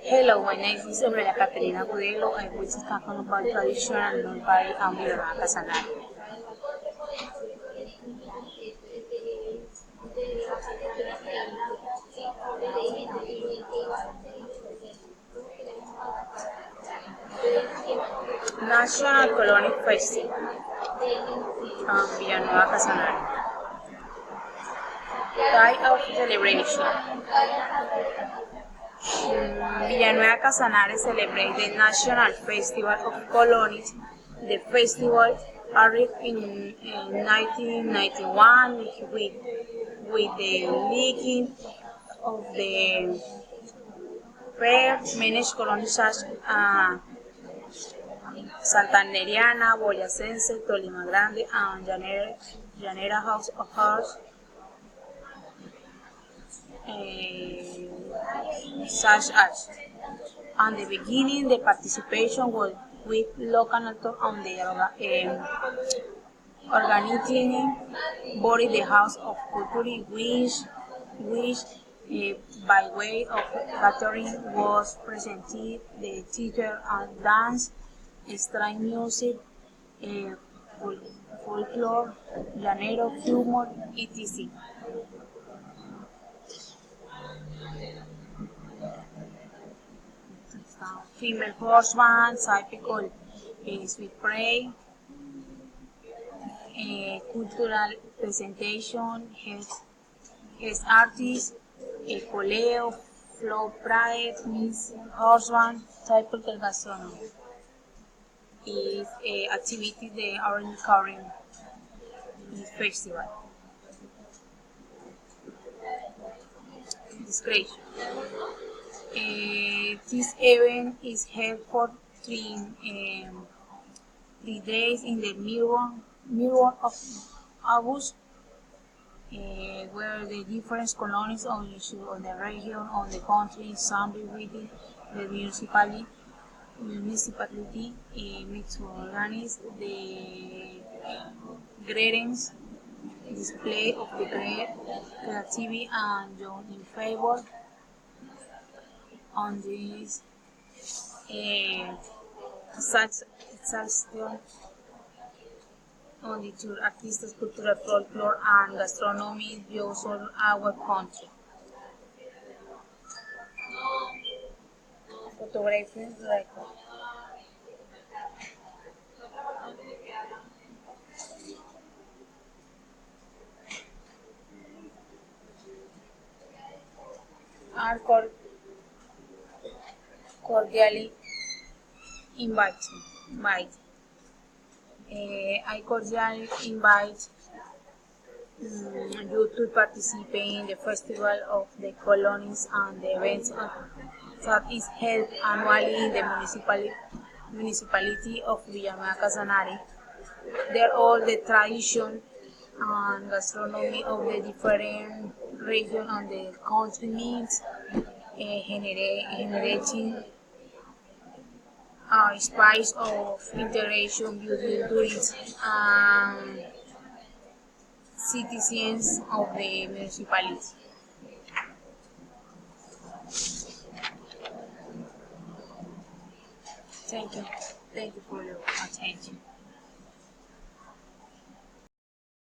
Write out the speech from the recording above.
Hello, my name is Maria Caterina Gudelo, and we are talking about traditional non-body and Villanueva Casanare. National Colony Festival and Villanueva Casanare. Type of celebration. Villanueva Casanare celebrates the National Festival of Colonies. The festival arrived in 1991 with the leaking of the fair. Many colonies such as Santaneriana, Boyacense, Tolima Grande, and Llanera House of Horse such as. And the beginning, the participation was with local actors on the organizing body, the House of Culture, which by way of catering was presented the theater and dance, string music, folklore, llanero, humor, etc. Female horseman, typical sweet prey, cultural presentation, his artist, coleo, flow pride, means horseman, typical gastronomy. Is activity they are occurring in the festival. Description. This event is held for 3 days in the middle of August, where the different colonies on the region, on the country, assembly within the municipality meet to organize the greetings, display of the great creativity and joy in favor on this such on the tour artists, cultural folklore and gastronomy use all our country. Photography record. Are cordially invite. I cordially invite you to participate in the Festival of the Colonies and the events that is held annually in the municipality of Villanueva Casanare. There all the tradition and gastronomy of the different region and the country meets, generating a spice of integration between tourists and citizens of the municipality. Thank you. Thank you for your attention.